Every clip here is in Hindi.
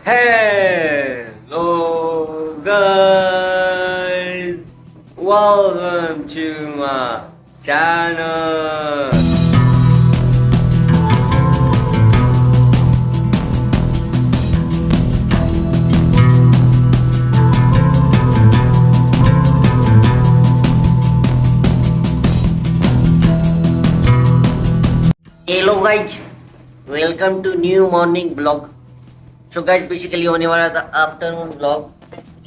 Hello guys, welcome to my channel. Hello guys, welcome to new morning vlog. So guys basically होने वाला था आफ्टरनून व्लॉग।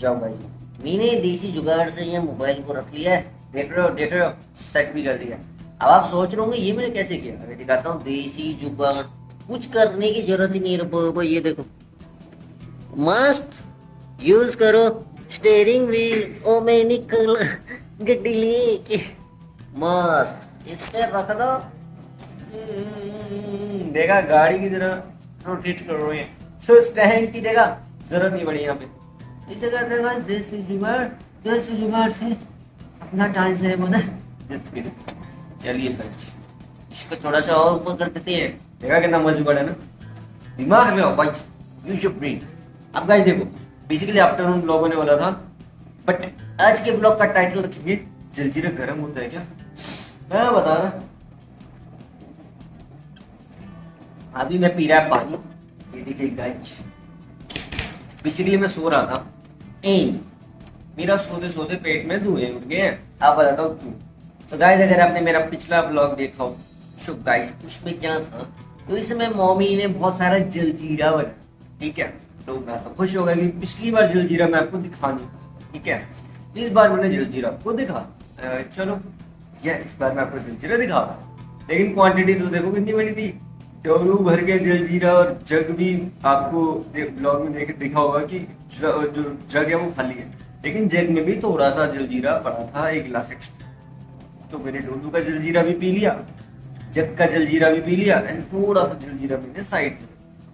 जाओ गाइस, मैंने देसी जुगाड़ से ये मोबाइल को रख लिया है। देख रहे हो सेट भी कर दिया। अब आप सोच रहे होंगे ये मैंने कैसे किया। अभी दिखाता हूँ देसी जुगाड़। कुछ करने की जरूरत ही नहीं है बाबा, ये देखो मस्त यूज करो स्टेयरिंग व्हील ओ मैं निकल गड्डी लिए के मस्त इस पे रख दो। देखा गाड़ी की तरह रोटेट कर रही है। सो स्टैंड की जगह जरूरत नहीं पड़ी यहाँ पे। इसे कहते हैं देसी जुगाड़ से अपना टाइम से बना। चलिए इसको थोड़ा सा और ऊपर कर देते हैं। देखा कितना मजबूत है ना, दिमाग में हो भाई, यूज योर ब्रेन। अब गाइस देखो, बेसिकली आफ्टरनून ब्लॉग होने वाला था, बट आज के ब्लॉग का टाइटल रखेंगे जलजीरा गर्म होता है क्या। मैं बता रहा, अभी मैं पी रहा है पानी। ये देखिए गाइस, बेसिकली मैं सो रहा था, मेरा सोते सोते पेट में धुएं उठ गए हैं। आप बताता हूँ क्यों। तो गाइस अगर आपने मेरा पिछला ब्लॉग देखा हो तो गाइस उसमें क्या था, तो इसमें मम्मी ने बहुत सारा जलजीरा बनाया, ठीक है। तो मैं तो खुश हो गया कि पिछली बार जलजीरा मैं आपको दिखा नहीं, ठीक है। इस बार मैंने जलजीरा आपको दिखा, चलो ये इस बार मैं आपको जलजीरा दिखा। लेकिन क्वांटिटी तो देखो कितनी बड़ी थी। टोरू भर के जलजीरा, और जग भी आपको ब्लॉग में देख दिखा होगा कि जो जग है वो खाली है, लेकिन जग में भी थोड़ा सा जलजीरा पड़ा था, एक गिलास एक्स्ट्रा। तो मैंने डोलू का जलजीरा भी पी लिया, जग का जलजीरा भी पी लिया, एंड थोड़ा सा जलजीरा मैंने साइड में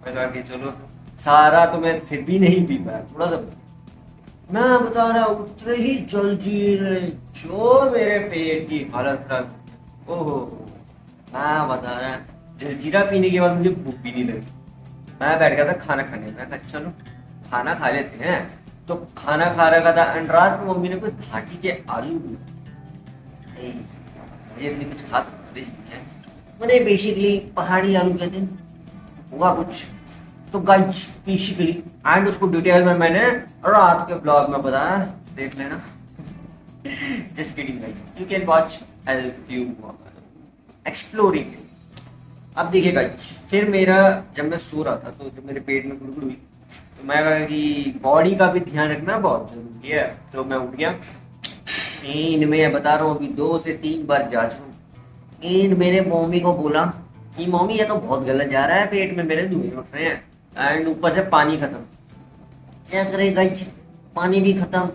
लगा के चलो। सारा तो मैं फिर भी नहीं पी पाया, थोड़ा सा मैं बता रहा हूँ। उतने ही जलजीरे जो मेरे पेट की हालत खराब। ओहो, मैं बता रहा, जलजीरा पीने के बाद मुझे भूख भी नहीं लगी। मैं बैठ गया था खाना खाने में। मैं कहा चलो खाना खा लेते हैं। तो खाना खा रखा था, एंड रात को मम्मी ने कोई भाटी के आलू ये अपनी कुछ खास मैंने बेसिकली पहाड़ी आलू कहते हैं हुआ कुछ। तो गाइस बेसिकली एंड उसको डिटेल में मैंने रात के ब्लॉग में बताया, देख लेना। Just kidding guys, you can watch if you exploring. अब देखिए गाइस, फिर मेरा जब मैं सो रहा था, तो जब मेरे पेट में गुड़गुड़ हुई, तो मैं कहा कि बॉडी का भी ध्यान रखना बहुत जरूरी है। तो मैं उठ गया, मैं बता रहा हूँ अभी 2 से 3 बार जांच हूँ। मेरे मम्मी को बोला कि मम्मी ये तो बहुत गलत जा रहा है, पेट में मेरे धुएं उठ रहे हैं, एंड ऊपर से पानी खत्म। क्या करे गाइस, पानी भी खत्म,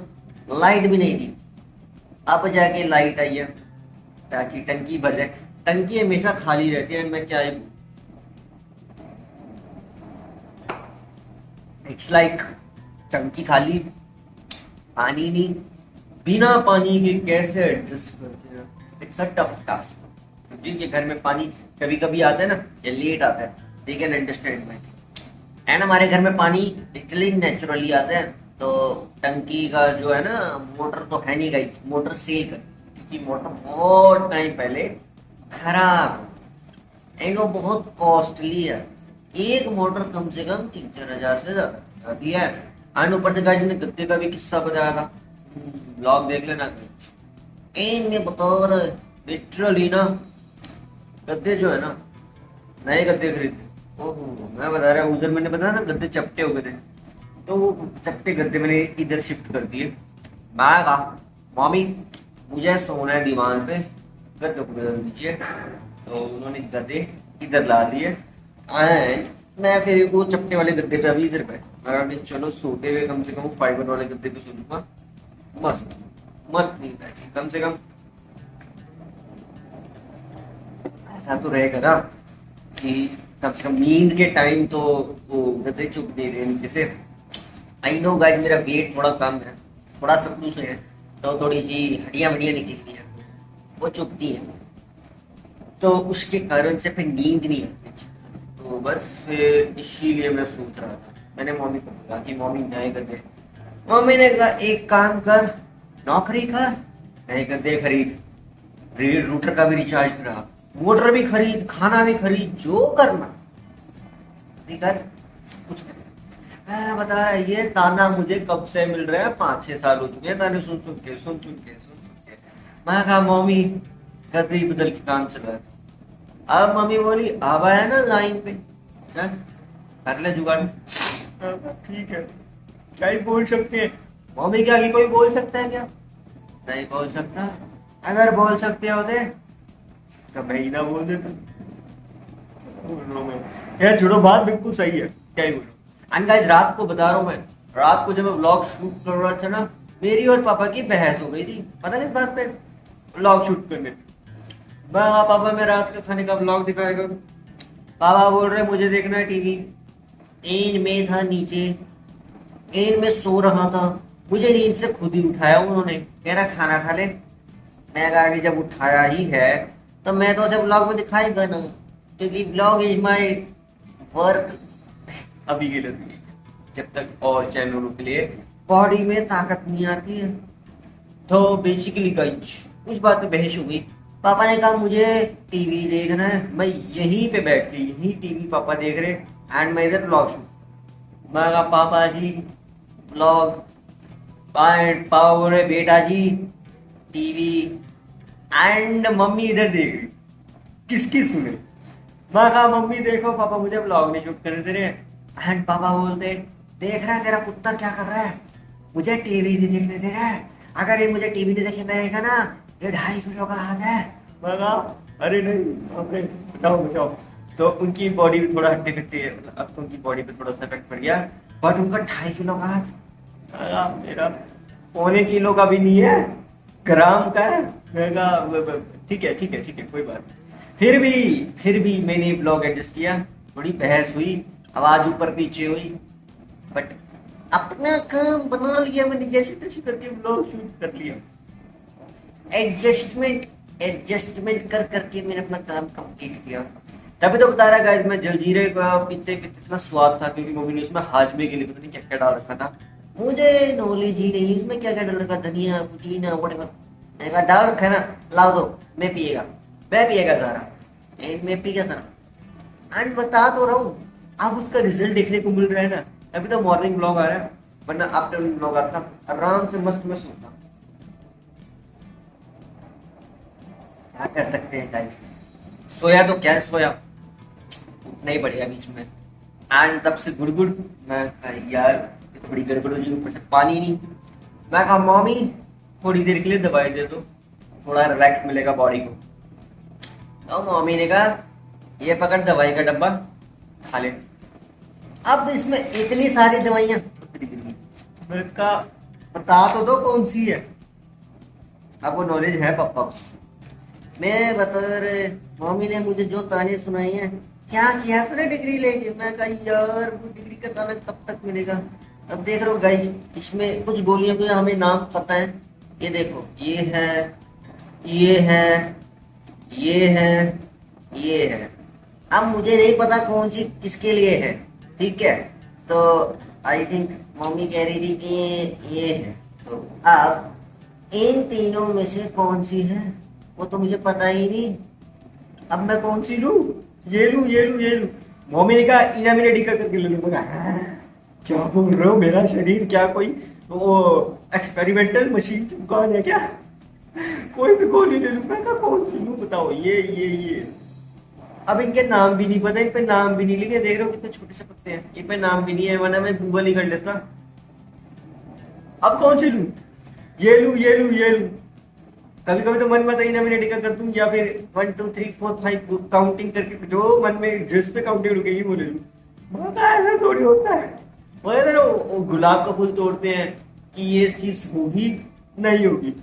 लाइट भी नहीं थी। अब जाके लाइट आई है ताकि टंकी भर जाए। टंकी हमेशा खाली रहती है, मैं क्या ही, इट्स लाइक टंकी खाली, पानी नहीं। बिना पानी के कैसे एडजस्ट करते हैं, इट्स अ टफ टास्क। तो जिनके घर में पानी कभी कभी आता है ना, या लेट आता है, they can understand my thing. And हमारे घर में पानी लिटरली नेचुरली आता है। तो टंकी का जो है ना, मोटर तो है नहीं गाइस, मोटर सेल कर, क्योंकि मोटर बहुत टाइम पहले खराब, एंड वो बहुत कॉस्टली है। एक मोटर कम से कम 3-4 हजार से ज्यादा आती है। एंड ऊपर से गाइस ने गद्दे का भी किस्सा बताया था, ब्लॉग देख लेना। एंड में बता रहा लिटरली ना, गद्दे जो है ना, नए गद्दे खरीदे। ओहो, मैं बता रहा हूँ, उधर मैंने बताया ना गद्दे चपटे हो गए थे, तो वो चपटे गद्दे मैंने इधर शिफ्ट कर दिए। मैं कहा मम्मी मुझे सोना है दीवान पे, गद्दे को बदल दीजिए। तो उन्होंने गद्दे इधर ला दिए, एंड मैं फिर वो चपटे वाले गद्दे पे अभी इधर पे चलो सोते हुए कम से कम फाइबर वाले गद्दे पे सो लूंगा। मस्त मस्त नींद आएगी, कम से कम ऐसा तो रहेगा ना कि कम से कम नींद के टाइम तो वो गद्दे चुप नहीं रहे नीचे से। आई नो गाइस, मेरा वेट थोड़ा कम है, थोड़ा सपनू से है, तो थोड़ी सी हड्डियां निकलती है, वो चुभती है, तो उसके कारण से फिर नींद नहीं आती। तो बस फिर इसीलिए मैं सोच रहा था मैंने मम्मी को बोला कि मम्मी नहीं कर दे। मम्मी ने कहा एक काम कर, नौकरी कर, नहीं कर दे खरीद, रूटर का भी रिचार्ज करा, मोटर भी खरीद, खाना भी खरीद, जो करना नहीं कर, कुछ कर। मैं बता रहा ये ताना मुझे कब से मिल रहा है, 5-6 साल हो चुके हैं ताने सुन सुन के। मैं कहा मम्मी गद्दी बदल के काम चला है। अब मम्मी बोली अब आया ना लाइन पे, चल कर ले जुगाड़। ठीक है, क्या ही बोल सकते हैं। मम्मी क्या कि कोई बोल सकता है क्या? नहीं बोल सकता। अगर बोल सकते होते तो मैं ही ना बोल देता। यार छोड़ो, बात बिल्कुल सही है, क्या ही बोलो। एंड गाइस रात को बता रहा हूँ मैं, रात को जब मैं व्लॉग शूट कर रहा था ना, मेरी और पापा की बहस हो गई थी। पता किस बात पे? व्लॉग शूट करने पे। पापा मैं रात के खाने का व्लॉग दिखाएगा। पापा बोल रहे मुझे देखना है टीवी। नींद में था नीचे, नींद में सो रहा था, मुझे नींद से खुद ही उठाया उन्होंने, कह रहा खाना खा ले। मैं कहा कि जब उठाया ही है तो मैं तो उसे ब्लॉग में दिखाएगा ना, क्योंकि ब्लॉग इज माय वर्क। अभी के लिए जब तक और चैनलों के लिए बॉडी में ताकत नहीं आती है। तो बेसिकली गाइस उस बात पे बहस हो गई। पापा ने कहा मुझे टीवी देखना है, मैं यहीं पे बैठ के यहीं टीवी पापा देख रहे एंड मैं इधर ब्लॉग शूट। मैं कहा पापा जी ब्लॉग, पापा बोल रहे बेटा जी टीवी, एंड मम्मी इधर देख रही, किसकी सुने। मैं कहा मम्मी देखो पापा मुझे ब्लॉग नहीं शूट करने दे रहे हैं। एंड पापा बोलते देख रहा है तेरा पुत्र क्या कर रहा है, मुझे टीवी नहीं देखने दे रहा है। अगर ये मुझे टीवी नहीं देखने देगा ना, ये 2.5 किलो का हाथ है। मैं कहा अरे नहीं अपने बचाओ। तो उनकी बॉडी भी थोड़ा हट्टे कट्टे है, अब तो उनकी बॉडी पे थोड़ा सा इफेक्ट पड़ गया, बट उनका 2.5 किलो का हाथ, मेरा 1.25 किलो का भी नहीं है, ग्राम का है। मैं कहा ठीक है कोई बात नहीं। फिर भी मैंने ब्लॉग एडजस्ट किया, थोड़ी बहस हुई, आवाज ऊपर पीछे हुई, बट अपना काम बना लिया मैंने, जैसे तैसे करके ब्लॉग शूट कर लिया। एडजस्टमेंट कर करके मैंने अपना काम कंप्लीट किया। तभी तो बता रहा गाइस मैं जलजीरे का पीते इतना स्वाद था, क्योंकि मम्मी ने उसमें हाजमे के लिए पता नहीं क्या क्या डाल रखा था। मुझे नॉलेज ही नहीं उसमें क्या क्या डाल रखा, धनिया पुदीना व्हाटएवर। मैंने कहा डाल रखा है ना, लाओ दो, मैं पिएगा सारा, मैं पी गया सारा। एंड बता तो रहा हूँ अब उसका रिजल्ट देखने को मिल रहा है ना। अभी तो मॉर्निंग ब्लॉग आ रहा है, वरना आफ्टरनून ब्लॉग आता, आराम से मस्त में सोता। क्या कर सकते हैं गाइस, सोया तो क्या सोया, नहीं बढ़िया बीच में। एंड तब से गुड़गुड़, मैं यार थोड़ी गड़बड़ हो जी, ऊपर से पानी नहीं। मैं कहा मम्मी थोड़ी देर के लिए दवाई दे दो, थोड़ा रिलैक्स मिलेगा बॉडी को। तो मम्मी ने कहा ये पकड़ दवाई का डब्बा, खा ले। अब इसमें इतनी सारी दवाइयां, मैं कहा बता तो दो कौन सी है। अब वो नॉलेज है पापा को। मैं बता रहे मम्मी ने मुझे जो ताने सुनाई है, क्या किया तूने डिग्री लेके। मैं कहा यार वो डिग्री का ताना कब तक मिलेगा। अब देख रहे हो गाइस, इसमें कुछ गोलियों के हमें नाम पता है। ये देखो ये है, ये है, ये है, ये है। अब मुझे नहीं पता कौन सी किसके लिए है, ठीक है। तो आई थिंक मम्मी कह रही थी कि ये है। तो अब इन तीनों में से कौन सी है वो तो मुझे पता ही नहीं। अब मैं कौन सी लूं, ये लूं। मम्मी ने कहा इनामिनेटिका करके ले लूं। क्या बोल रहे हो, मेरा शरीर क्या कोई वो एक्सपेरिमेंटल मशीन की दुकान है क्या? कोई भी गोली ले लूं। मैं कहा कौन सी लूं बताओ, ये। अब इनके नाम भी नहीं पता, इन पे नाम भी नहीं लिखे। देख रहे हो कितने छोटे से पत्ते हैं, इन पे नाम भी नहीं है, वरना मैं गूगल ही कर लेता। अब कौन सी लूं, ये लूं। कभी कभी तो मन में आता है मेडिकल कर दूं, या फिर 1 2 3 4 5 काउंटिंग करके जो मन में ड्रेस पे काउंटिंग रुकेगी वो ले लूं। ऐसा थोड़ी होता है। वो गुलाब का फूल तोड़ते हैं कि ये चीज होगी नहीं होगी।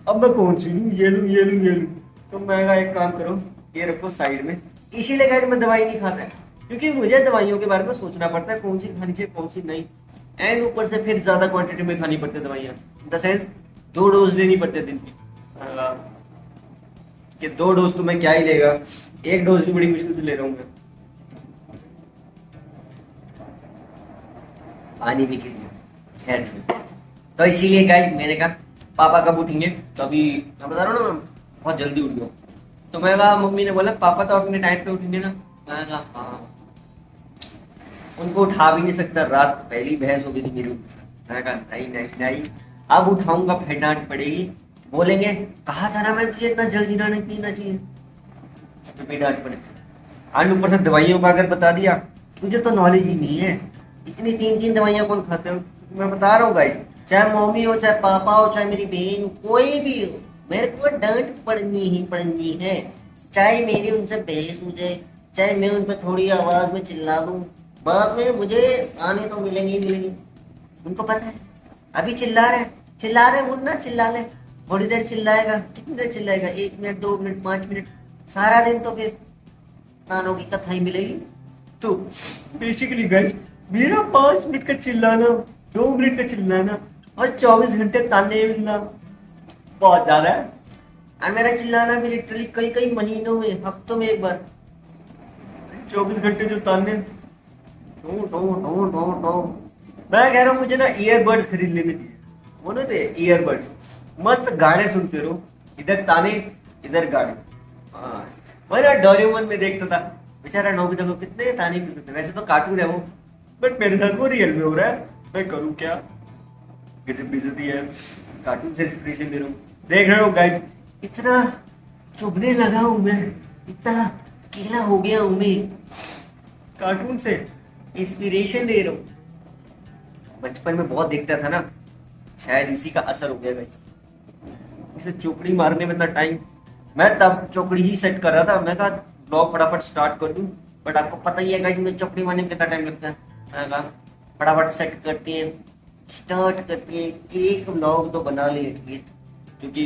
अब मैं कौन सी लूं, ये लूं। तो मैं एक काम करो, ये रखो साइड में। इसीलिए गाइस मैं दवाई नहीं खाता, क्योंकि मुझे दवाइयों के बारे में सोचना पड़ता है, कौन सी खानी चाहिए कौन सी नहीं। एंड ऊपर से फिर ज्यादा क्वांटिटी में खानी पड़ती है दवाइयाँ, इन द सेंस 2 डोज लेनी पड़ती है दिन की। कि 2 डोज तो मैं क्या ही लेगा, 1 डोज भी बड़ी मुश्किल से ले रहा हूँ मैं। पानी भी गिर गया। खैर छोड़ो। तो इसीलिए गाइस मैंने कहा पापा कब उठेंगे, तो अभी मैं बता रहा हूँ ना बहुत जल्दी उठ गया। तो मैं कहा, मम्मी ने बोला पापा तो अपने टाइम पे उठेंगे ना। मैं कहा हाँ, उनको उठा भी नहीं सकता, रात को पहली बहस हो गई थी मेरी उनके साथ। मैं कहा नहीं नहीं नहीं, अब उठाऊंगा फिर डांट पड़ेगी, बोलेंगे कहा था ना मैं तुझे इतना जल्दी ना नहीं पीना चाहिए, तो भी डांट पड़ेगी। और ऊपर से दवाइयों का अगर बता दिया, तुझे तो नॉलेज ही नहीं है, इतनी 3-3 दवाइयां कौन खाते हो। मैं बता रहा हूँ गाइस, चाहे मम्मी हो, चाहे पापा हो, चाहे मेरी बहन, कोई भी हो, मेरे को डांट पड़नी ही पड़नी है। चाहे मेरी उनसे बहस हो जाए, चाहे मैं उन पर थोड़ी आवाज में चिल्ला दूं, बाद में मुझे आने तो मिलेंगे ही मिलेंगे। उनको पता है अभी चिल्ला रहे वो ना चिल्ला ले, थोड़ी देर चिल्लाएगा, कितनी देर चिल्लाएगा, 1 मिनट, 2 मिनट, 5 मिनट, सारा दिन तो फिर तानों की कथा ही मिलेगी। तो बेसिकली गाइस, मेरा 5 मिनट का चिल्लाना, 2 मिनट का चिल्लाना और 24 घंटे ताने मिलना बहुत ज्यादा है। और मेरा चिल्लाना भी लिटरली कई कई महीनों में, हफ्तों में एक बार। 24 घंटे जो ताने, टो टो टो टो टो। मैं कह रहा हूँ मुझे ना ईयरबड्स खरीद लेने चाहिए, वो ना थे ईयरबड्स, मस्त गाने सुनते रहो, इधर ताने इधर गाने। हाँ, मैं ना डोरेमोन में देखता था, बेचारा नोबिता को कितने ताने मिलते थे। वैसे तो कार्टून है वो, बट मेरे साथ वो रियल में हो रहा है, मैं करूँ क्या, गजब बेइज्जती है। कार्टून से इंस्पिरेशन ले रहा हूँ, देख रहे हो गाइस, इतना चुभने लगा हूँ मैं, इतना अकेला हो गया हूँ मैं, कार्टून से इंस्पिरेशन ले रहा हूँ। बचपन में बहुत देखता था ना, शायद इसी का असर हो गया भाई। इसे चौकड़ी मारने में इतना टाइम, मैं तब चौकड़ी ही सेट कर रहा था, मैं कहा ब्लॉग फटाफट स्टार्ट कर दूं, बट आपको पता ही है गाइस मुझे चौकड़ी मारने में कितना टाइम लगता है। मैं कहा फटाफट सेट करते हैं, स्टार्ट करते हैं, एक ब्लॉग तो बना ले एटलीस्ट, क्योंकि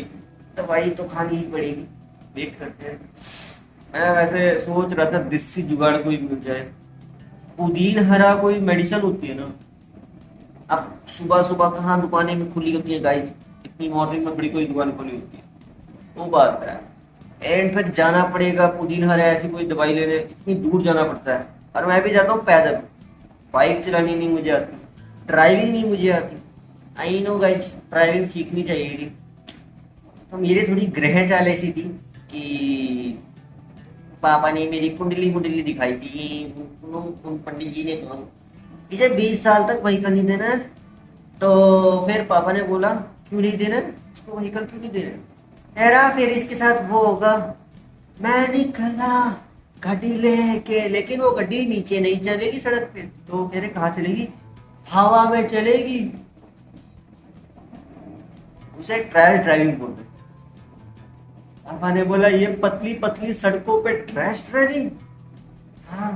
दवाई तो खानी ही पड़ेगी, वेट करते हैं। मैं वैसे सोच रहा था देसी जुगाड़ कोई मिल जाए, पुदीन हरा कोई मेडिसिन होती है ना। अब सुबह सुबह कहाँ दुकानें में खुली होती है गाइस, इतनी मॉर्निंग में बड़ी कोई दुकान खुली होती है, वो बात है। एंड फिर जाना पड़ेगा पुदीन हरा ऐसी कोई दवाई लेने, इतनी दूर जाना पड़ता है। और मैं भी जाता हूँ पैदल, बाइक चलानी नहीं मुझे आती, ड्राइविंग नहीं मुझे आती। आई नो गाइस, ड्राइविंग सीखनी चाहिए थी। तो मेरी थोड़ी ग्रह चाल ऐसी थी कि पापा ने मेरी कुंडली कुंडली दिखाई थी, उन पंडित जी ने कहा इसे 20 साल तक व्हीकल नहीं देना है। तो फिर पापा ने बोला क्यों नहीं देना, इसको व्हीकल क्यों नहीं देना, कह रहा फिर इसके साथ वो होगा। मैं निकला गाड़ी लेके, लेकिन वो गाड़ी नीचे नहीं चलेगी सड़क पे, तो कह रहे कहाँ चलेगी, हवा में चलेगी। उसे ट्रायल ड्राइविंग बोलते। पापा ने बोला ये पतली पतली सड़कों पे ट्रैश ड्राइविंग, हाँ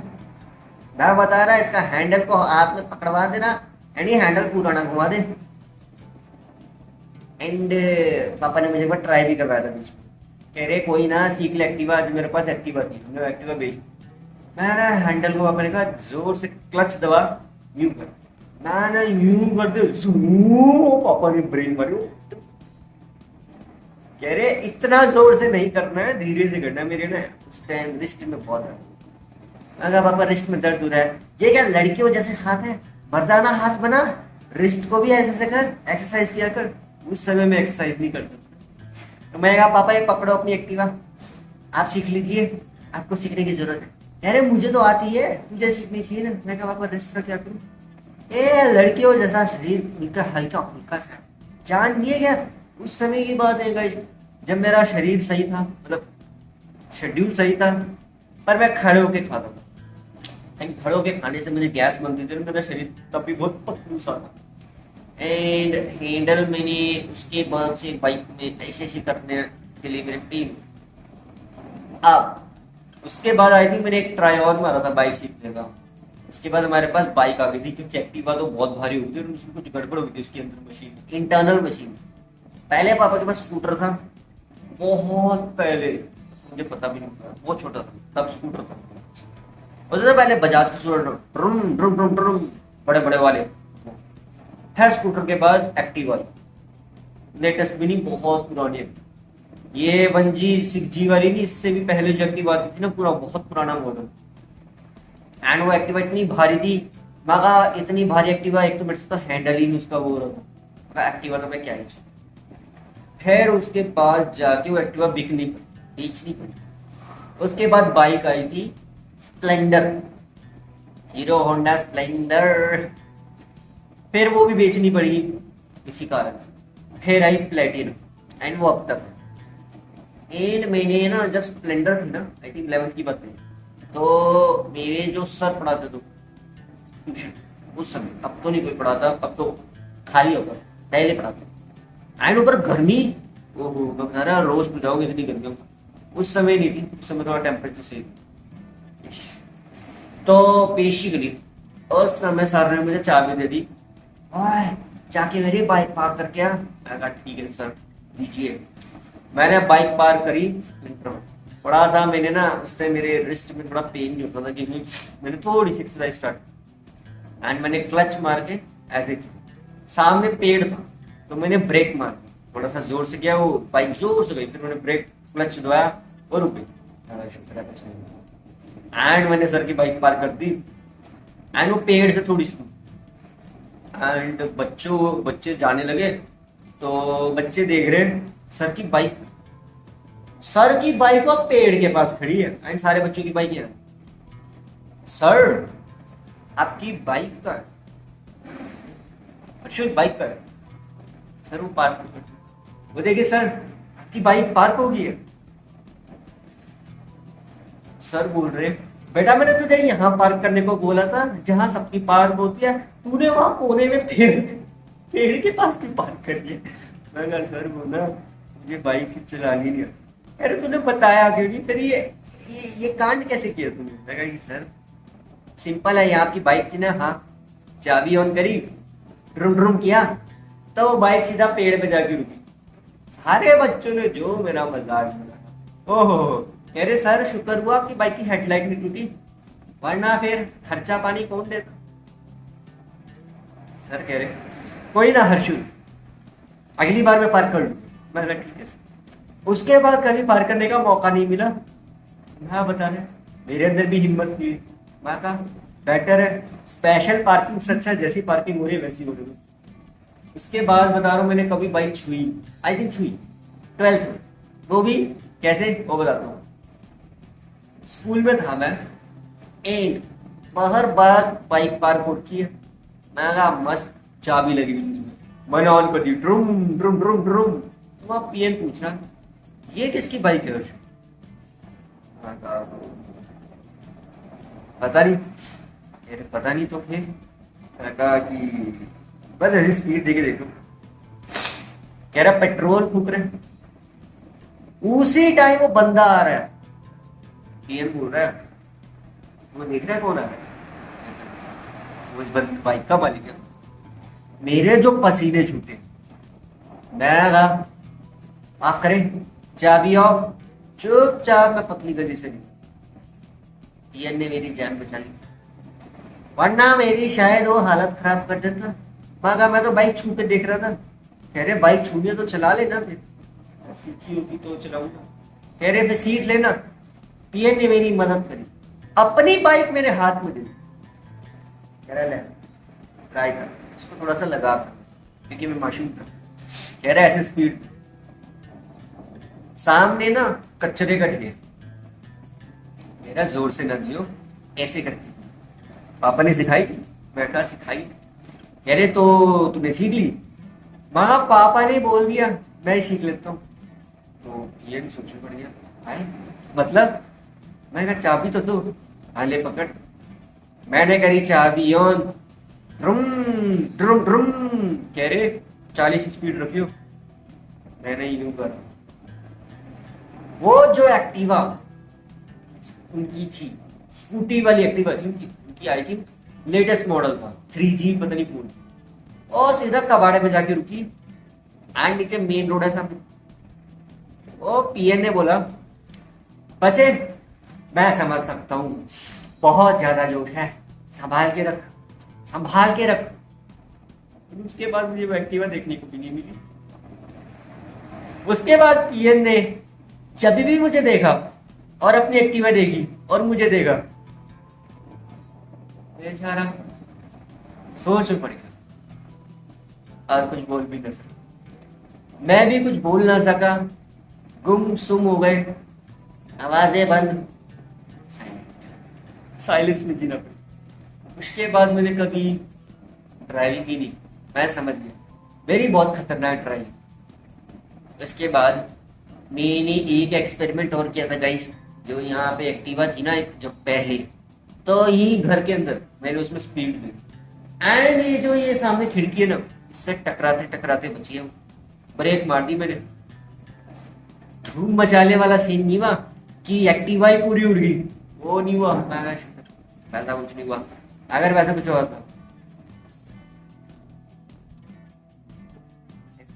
मैं बता रहा इसका हैंडल को हाथ में पकड़वा देना, एंड ये हैंडल पूरा ना घुमा दे। एंड पापा ने मुझे ट्राई भी करवाया था बीच में, कह रहे कोई ना सीख ले एक्टिवा, आज मेरे पास एक्टिवा थी, मैंने एक्टिवा बेच। मैंने हैंडल को पापा ने कहा जोर से क्लच दबा, यूं कर, मैंने यूं कर दे, पापा ने ब्रेन मारी। कह रहे इतना जोर से नहीं करना है, धीरे से करना है। मेरे ना उस टाइम रिस्ट में बहुत दर्द, अगर पापा रिस्ट में दर्द हो रहा है, ये क्या लड़कियों जैसे हाथ है, मर्दाना हाथ बना, रिस्ट को भी ऐसे से कर, एक्सरसाइज किया कर। उस समय में एक्सरसाइज नहीं करता, तो मैं कहा पापा ये पकड़ो अपनी एक्टिवा, आप सीख लीजिए, आपको सीखने की जरूरत है। कह रहे मुझे तो आती है, तुझे सीखनी चाहिए ना। मैं कहा पापा रिस्ट का क्या करूँ, ए लड़कियों जैसा शरीर, उनका हल्का फुल्का सा, जान नहीं है क्या। उस समय की बात है गाइस, जब मेरा शरीर सही था, मतलब शेड्यूल सही था, पर मैं खड़े होके खाता था। खड़े होके खाने से मुझे गैस बनती थी, मेरा शरीर तब भी बहुत पतलू सा था। एंड हैंडल मैंने उसके बाद से बाइक में ऐसे ऐसे करने के लिए मेरे टीम। अब उसके बाद आई थिंक मैंने एक ट्राई और मारा था बाइक सीखने का। उसके बाद हमारे पास बाइक आ गई थी, क्योंकि एक्टिवा तो बहुत भारी हो गई थी और उसमें कुछ गड़बड़ हो गई थी उसके अंदर मशीन, इंटरनल मशीन। पहले पापा के पास स्कूटर था, बहुत पहले, मुझे पता भी नहीं था, बहुत छोटा था तब स्कूटर था। उससे पहले बजाज के स्कूटर, ड्रुम ड्रुम ड्रुम ड्रुम, बड़े बड़े वाले। फिर स्कूटर के बाद एक्टिवा, लेटेस्ट भी नहीं, बहुत पुरानी है ये 1G 6G वाली नहीं, इससे भी पहले जो एक्टिवा आती थी ना, पूरा बहुत पुराना मॉडल। एंड वो एक्टिवा इतनी भारी थी मगा इतनी भारी एक्टिवा, एक तो मेरे से तो हैंडल ही नहीं उसका वो हो रहा था। मगा एक्टिवा तो मैं क्या ही। फिर उसके बाद जाके वो एक्टिवा बिकनी पड़ी, बेचनी पड़ी। उसके बाद बाइक आई थी स्प्लेंडर, हीरो होंडा स्प्लेंडर। फिर वो भी बेचनी पड़ी इसी कारण से। फिर आई प्लेटिनम एंड वो अब तक। एंड मैंने ना जब स्प्लेंडर थी ना, आई थिंक 11th की बात है, तो मेरे जो सर पढ़ाते थे ट्यूशन उस समय, अब तो नहीं कोई पढ़ाता, अब तो खाली होगा, पहले पढ़ाता। एंड ऊपर गर्मी, ओहो मैं बता रहा रोज तो जाओगे इतनी गर्मी होगा। उस समय नहीं थी, उस समय थोड़ा टेम्परेचर सही थी। तो बेसिकली उस समय सर ने मुझे चाबी दे दी, ओए जाके मेरी बाइक पार्क करके आ। मैंने कहा ठीक है सर दीजिए। मैंने बाइक पार्क करी स्प्लेंडर में। थोड़ा सा मैंने ना उस टाइम मेरे रिस्ट में थोड़ा पेन नहीं होता था, क्योंकि मैंने थोड़ी सी एक्सरसाइज स्टार्ट एंड मैंने क्लच मार के ऐसे किया। सामने पेड़ था तो मैंने ब्रेक मार दी, थोड़ा सा जोर से किया, वो बाइक जोर से गई, फिर मैंने ब्रेक क्लच दबाया और रुक गई। शुक्र है कुछ नहीं। एंड मैंने सर की बाइक पार कर दी एंड वो पेड़ से थोड़ी सी एंड बच्चे जाने लगे। तो बच्चे देख रहे हैं सर की बाइक वो पेड़ के पास खड़ी है एंड सारे बच्चों की बाइक है। सर आपकी बाइक का है, बाइक का है सर, वो पार्क कर। वो देखिए सर आपकी बाइक पार्क हो गई है। सर बोल रहे बेटा मैंने तुझे यहाँ पार्क करने को बोला था जहां सबकी पार्क होती है, तूने वहां कोने में पेड़ के पास क्यों पार्क कर लिया। मैं कहा सर बोला मुझे बाइक चलानी नहीं आती। अरे तूने बताया क्यों नहीं, फिर ये कांड कैसे किया तूने। मैं कहा सर सिंपल है, ये आपकी बाइक थी ना, हाँ चाबी ऑन करी, ड्रुम ड्रुम किया, तो वो बाइक सीधा पेड़ पे जाके रुकी। सारे बच्चों ने जो मेरा मजाक बनाया। ओहो कह रहे सर शुक्र हुआ आपकी बाइक की हेडलाइट नहीं टूटी, वरना फिर खर्चा पानी कौन देता। सर कह रहे कोई ना हर्षु, अगली बार मैं पार्क कर लूँ। मैं ठीक है। उसके बाद कभी पार्क करने का मौका नहीं मिला। हाँ बता रहे मेरे अंदर भी हिम्मत थी। मैं कहा बेटर है स्पेशल पार्किंग से अच्छा जैसी पार्किंग हो रही है वैसी हो रही। उसके बाद बता रहा हूँ मैंने कभी बाइक छुई, आई थिंक छुई 12th में, वो भी कैसे वो बताता हूँ। स्कूल में था मैं एंड बाहर बाइक पार्क हो रखी है। मैं कहा मस्त चाबी लगी हुई उसमें, मैंने ऑन कर दी, ड्रूम ड्रूम ड्रूम ड्रूम। तो वहां पीएन पूछ रहा ये किसकी बाइक है। पता नहीं, अरे पता नहीं तो फिर कहा कि बस ऐसी स्पीड देके देखो। कह रहा पेट्रोल फूक रहे। उसी टाइम वो बंदा आ रहा है, पीएन बोल रहा है, वो देख रहा है कौन आ रहा है, वो इस बाइक का मालिक है। मेरे जो पसीने छूटे, मैं कहा माफ करें चाबी ऑफ, चुपचाप मैं पतली गली से गई। पीएन ने मेरी जान बचा ली, वरना मेरी शायद वो हालत खराब कर देता। मैं तो बाइक छू के देख रहा था। कह रहे बाइक छूनी है तो चला लेना, फिर सीखी होती तो चलाऊंगा। कह रहे फिर सीख लेना। पीएन ने मेरी मदद करी, अपनी बाइक मेरे हाथ में दे दी। कह रहा ले ट्राई कर, उसको थोड़ा सा लगा कर, क्योंकि मैं मासूम था। कह रहा ऐसे स्पीड, सामने ना कचरे का ढेर, मेरा जोर से न दियो, ऐसे करके पापा ने सिखाई थी। मैं कहा सिखाई। कह रहे तो तूने सीख ली। मगा पापा ने बोल दिया मैं ही सीख लेता हूँ। तो ये भी सोचने पड़ गया भाई, मतलब मैं कहा चाबी तो दो, हाले पकड़। मैंने करी चाबी ऑन, ड्रुम ड्रुम ड्रुम। कह रहे 40 स्पीड रखियो। मैंने यूं कर, वो जो एक्टिवा उनकी थी, स्कूटी वाली एक्टिवा थी उनकी आई थिंक लेटेस्ट मॉडल था 3G पता नहीं कौन, और सीधा कबाड़े पे जाके रुकी एंड नीचे मेन रोड है सामने। ओ पीएन ने बोला बच्चे मैं समझ सकता हूं बहुत ज्यादा जोश है, संभाल के रख संभाल के रख। उसके बाद मुझे वो एक्टिवा देखने को भी नहीं मिली। उसके बाद पीएन ने जब भी मुझे देखा और अपनी एक्टिवा देखी और मुझे देखा, बेचारा सोच में पड़ गया और कुछ बोल भी ना सका। मैं भी कुछ बोल ना सका, गुम सुम हो गए, आवाजें बंद, साइलेंस में जीना पड़ा। उसके बाद मैंने कभी ड्राइविंग की नहीं। मैं समझ गया मेरी बहुत खतरनाक ड्राइविंग। उसके बाद मैंने एक एक्सपेरिमेंट और किया था गाइस। जो यहाँ पे एक्टिवा थी ना एक, जब पहले तो ही घर के अंदर मैंने उसमें स्पीड दी एंड ये जो ये सामने खिड़की है ना, इससे टकराते टकराते बची है। ब्रेक मार दी मैंने। धूम मचाने वाला सीन नहीं हुआ कि एक्टिवा ही पूरी उड़ गई, वो नहीं हुआ। वैसा कुछ नहीं हुआ। अगर वैसा कुछ हुआ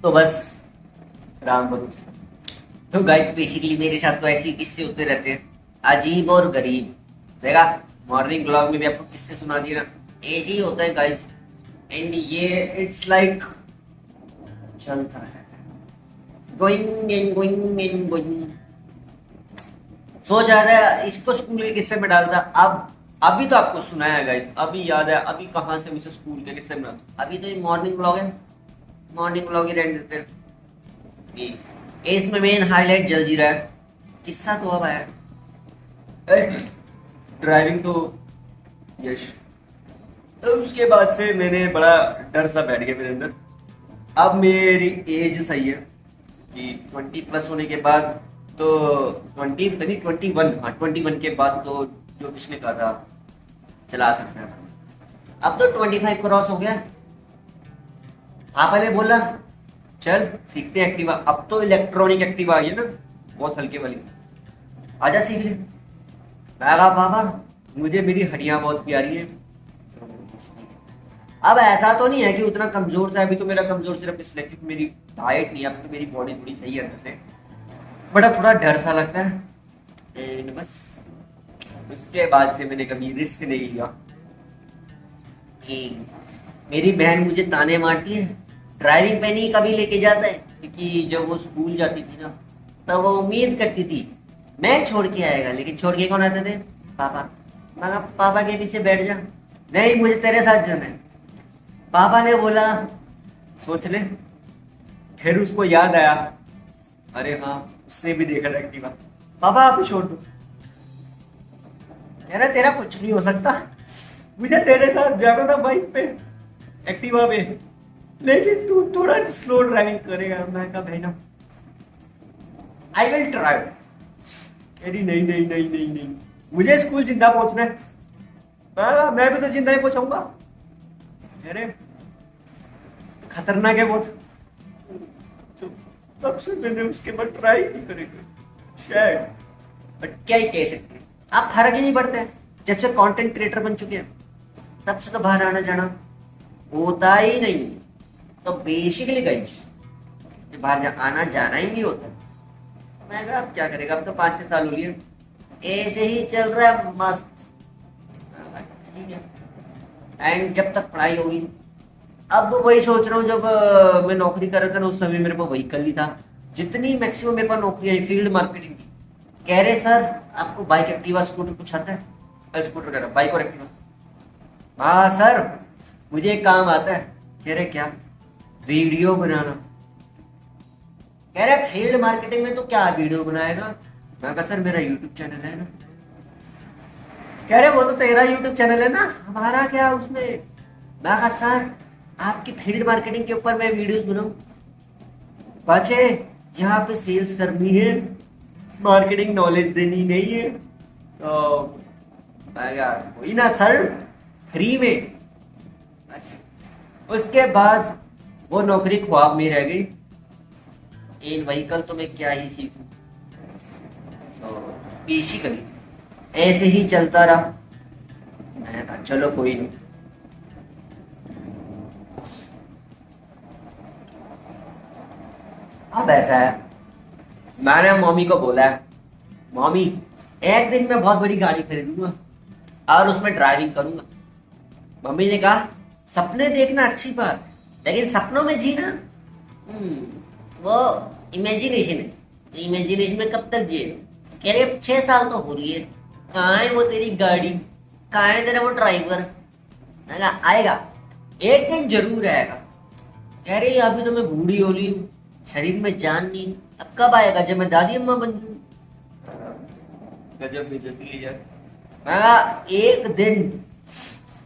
तो बस राम भरोसे। तो गाइस बेसिकली मेरे साथ तो ऐसे ही किस्से होते रहते हैं, अजीब और गरीब। देखा मॉर्निंग ब्लॉग में भी आपको किस्से सुना दिए ना, ऐसे ही होता है गाइस। एंड ये इट्स लाइक चलता है, going and going and going. सोच आ रहा है इसको स्कूल के किस्से में डालता। अब अभी तो आपको सुनाया है गाइस, अभी याद है। अभी कहाँ से मुझे स्कूल के किस्से में, अभी तो ये मॉर्निंग ब्लॉग है, मॉर्निंग ब्लॉग ही रहने देते हैं। इसमें मेन हाईलाइट जल जी रहा है। किस्सा तो अब आया ड्राइविंग तो यश। तो उसके बाद से मैंने बड़ा डर सा बैठ गया मेरे अंदर। अब मेरी एज सही है कि 20 प्लस होने के बाद तो 20 नहीं 21, हाँ 21 के बाद तो जो किसने कहा था चला सकता है। अब तो 25 क्रॉस हो गया। पापा ने बोला चल सीखते हैं एक्टिवा। अब तो इलेक्ट्रॉनिक एक्टिवा आई है ना, बहुत हल्के वाली, आजा सीख ले। मैं कहा पापा मुझे मेरी हड्डियां बहुत प्यारी है। अब ऐसा तो नहीं है कि उतना कमजोर सा, अभी तो मेरा कमजोर सिर्फ इसलिए क्योंकि मेरी डाइट नहीं है, अब तो मेरी बॉडी थोड़ी सही है अंदर से। बड़ा थोड़ा डर सा लगता है एंड बस उसके बाद से मैंने कभी रिस्क नहीं लिया। मेरी बहन मुझे ताने मारती है, ड्राइविंग पे नहीं कभी लेके जाता है, क्योंकि जब वो स्कूल जाती थी ना तब वो उम्मीद करती थी मैं छोड़ के आएगा, लेकिन छोड़ के कौन आते थे? पापा। मैं पापा के पीछे बैठ जा, नहीं मुझे तेरे साथ जाना है। पापा ने बोला सोच ले। फिर उसको याद आया अरे हाँ उसने भी देखा था एक्टिवा, पापा आप छोड़ दो। यार तेरा कुछ नहीं हो सकता, मुझे तेरे साथ जाना था बाइक पे, एक्टिवा पे, लेकिन तू थोड़ा स्लो ड्राइविंग करेगा। मैं कहा भाई ना आई विल ट्राई। अरे नहीं नहीं नहीं नहीं नहीं, मुझे स्कूल जिंदा पहुंचना है। मैं भी तो जिंदा ही पहुंचाऊंगा। अरे खतरनाक है बहुत। तो तब से मैंने उसके बाद ट्राई नहीं करेगा शायद, बट क्या ही कह सकते, आप फर्क ही नहीं पड़ता है। जब से कंटेंट क्रिएटर बन चुके हैं तब से तो बाहर आना जाना होता ही नहीं। तो बेसिकली गाइस बाहर आना जाना ही नहीं होता। मैं कहा अब क्या करेगा, अब तो 5-6 साल हो लिए, ऐसे ही चल रहा है मस्त। ठीक है एंड जब तक पढ़ाई होगी, अब वही सोच रहा हूँ। जब मैं नौकरी कर रहा था ना उस समय मेरे पास व्हीकल नहीं था। जितनी मैक्सिमम मेरे पास नौकरी आई फील्ड मार्केटिंग की, कह रहे सर आपको बाइक एक्टिवा स्कूटर कुछ आता है? स्कूटर कह रहा बाइक और एक्टिवा। हाँ सर मुझे एक काम आता है। कह रहे क्या? वीडियो बनाना। कह रहे फील्ड मार्केटिंग में तो क्या वीडियो बनाएगा? मैं कहा सर मेरा यूट्यूब चैनल है ना। कह रहे वो तो तेरा यूट्यूब चैनल है ना, हमारा क्या उसमें। मैं कहा सर आपकी फील्ड मार्केटिंग के ऊपर मैं वीडियोस बनाऊं, बचे यहाँ पे सेल्स करनी है, मार्केटिंग नॉलेज देनी नहीं है। तो वही ना सर फ्री में। उसके बाद वो नौकरी ख्वाब में रह गई। इन व्हीकल तो मैं क्या ही सीखूं। तो बेसिकली ऐसे ही चलता रहा। मैं कहा चलो कोई नहीं। अब ऐसा है, मैंने मम्मी को बोला है मम्मी एक दिन मैं बहुत बड़ी गाड़ी खरीदूंगा और उसमें ड्राइविंग करूंगा। मम्मी ने कहा सपने देखना अच्छी बात, लेकिन सपनों में जीना वो इमेजिनेशन है। तो इमेजिनेशन में कब तक जिए? कह रहे 6 साल तो हो रही है, कहाँ है वो तेरी गाड़ी, कहाँ है तेरा वो ड्राइवर? आएगा एक दिन जरूर आएगा। कह रही अभी तो मैं बूढ़ी हो रही हूँ, शरीर में जान नहीं, अब कब आएगा जब मैं दादी अम्मा बन जाऊँ। गजब बेइज्जती यार। मैं कहा, एक दिन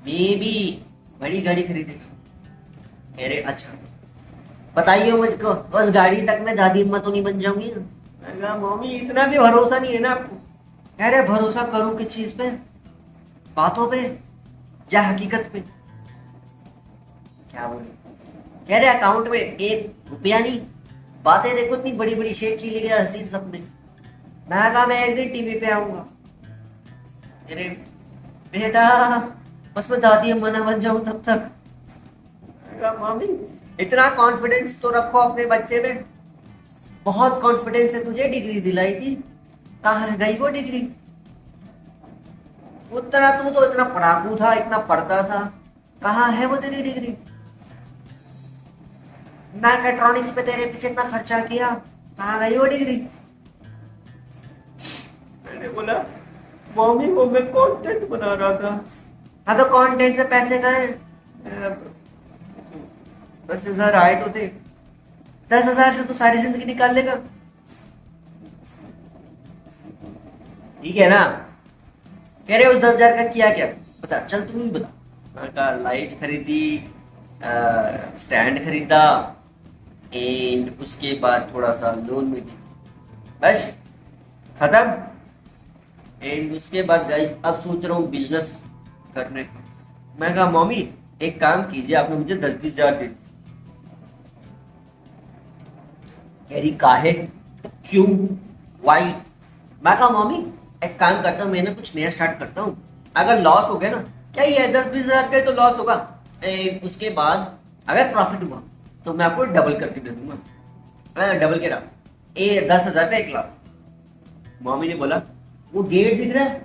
बेबी बड़ी गाड़ी खरीदेगा। कह रहे अच्छा बताइए मुझको, बस गाड़ी तक मैं दादी अम्मा तो नहीं बन जाऊंगी ना। मैं कहा, मम्मी इतना भी भरोसा नहीं है ना आपको। कह रहे भरोसा करूं किस चीज पे, बातों पे या हकीकत पे। क्या बोले। कह रहे अकाउंट में 1 रुपया नहीं, बातें देखो इतनी बड़ी बड़ी, शेख जी लेके हसीन सपने। मैं कहा मैं एक दिन टीवी पे आऊंगा। अरे बेटा बस मैं दादी अम्मा ना बन जाऊं तब तक। मैं कहा, मम्मी इतना कॉन्फिडेंस तो रखो अपने बच्चे में, बहुत कॉन्फिडेंस से तुझे डिग्री दिलाई थी, कहाँ रह गई वो डिग्री। उतना तू तो इतना पढ़ाकू था, इतना पढ़ता था, कहाँ है वो तेरी डिग्री। मैकेट्रॉनिक्स पे तेरे पीछे इतना खर्चा किया, कहाँ गई वो डिग्री। मैंने बोला मम्मी वो मैं कंटेंट बना रहा था। हाँ तो कंटेंट से पैसे गए, 10,000 आए तो थे, 10,000 से तो सारी जिंदगी निकाल लेगा। ठीक है ना। कह रहे उस 10,000 का किया क्या, बता चल तू ही बता। मैंने कहा लाइट खरीदी, स्टैंड खरीदा, एंड उसके बाद थोड़ा सा लोन में दी, बस खत्म। एंड उसके बाद गाइस अब सोच रहा हूँ बिजनेस करने का। मैं कहा मम्मी एक काम कीजिए, आपने मुझे 10-20 हजार दे। कह रही काहे, क्यों, वाई। मैं कहा मम्मी एक काम करता हूँ, मैं ना कुछ नया स्टार्ट करता हूँ, अगर लॉस हो गया ना, क्या ये 10-20 हजार का तो लॉस होगा, उसके बाद अगर प्रॉफिट हुआ तो मैं आपको डबल करके दे दूंगा। डबल के रहा 10,000 का 1 लाख। मम्मी ने बोला वो गेट दिख रहा है,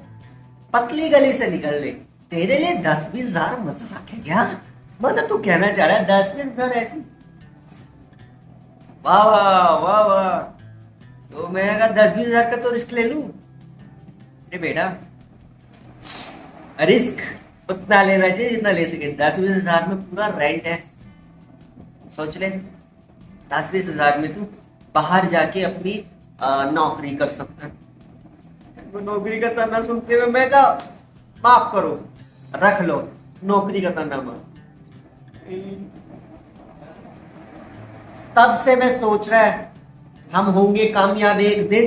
पतली गली से निकल ले, तेरे लिए 10-20 हजार मजाक है क्या। मतलब तू कहना चाह रहा है 10-20 हजार ऐसी। वाह वाह वाह वाह। तो मैं अगर 10-20 हजार का तो रिस्क ले लूं। अरे बेटा रिस्क उतना लेना चाहिए जितना ले सके। 10-20 हजार में पूरा रेंट है, सोच ले। 10-20 हजार में तू बाहर जाके अपनी नौकरी कर सकता है। नौकरी का ताना सुनते हुए मैं कहा माफ करो, रख लो नौकरी का ताना मार। तब से मैं सोच रहा है हम होंगे कामयाब एक दिन।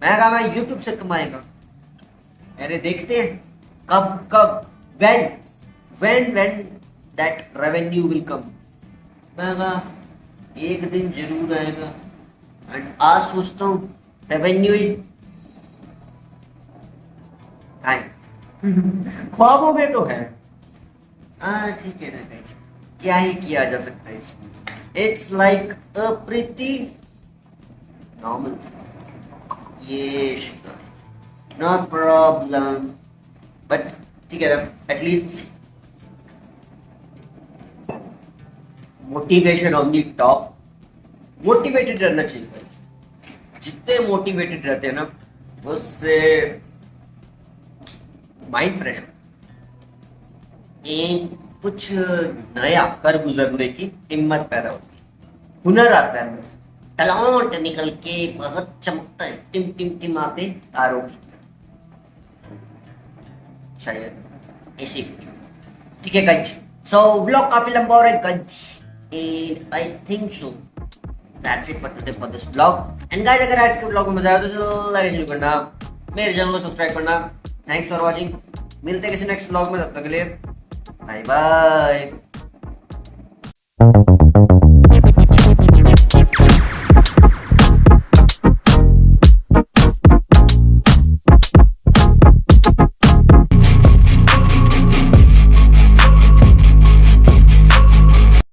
मैं कहा मैं यूट्यूब से कमाएगा। अरे देखते हैं कब कब, when that revenue will come। मैं कहा एक दिन जरूर आएगा। एंड आज सोचता हूँ रेवेन्यू इज ख्वाबों में तो है। हाँ ठीक है ना गाइस, क्या ही किया जा सकता है इसमें। It's like a pretty normal, yes no problem. But ठीक है ना, at least motivation on the top. Motivated रहना चाहिए भाई, जितने मोटिवेटेड रहते हैं ना उससे माइंड फ्रेश हो, एंड कुछ नया कर गुजरने की हिम्मत पैदा होती है, हुनर आता है अंदर से, टैलेंट निकल के बहुत चमकता है, टिम टिम टिम आते तारों की तरह। शायद ऐसे कुछ। ठीक है गाइस, सो व्लॉग काफी लंबा हो रहा है guys, and I think so that's it for today for this vlog. And guys अगर आज के व्लॉग में मजा आया तो लाइक शुरू करना, मेरे चैनल को सब्सक्राइब करना। थैंक्स फॉर वॉचिंग, मिलते हैं किसी नेक्स्ट व्लॉग में, तब तक के लिए बाय बाय।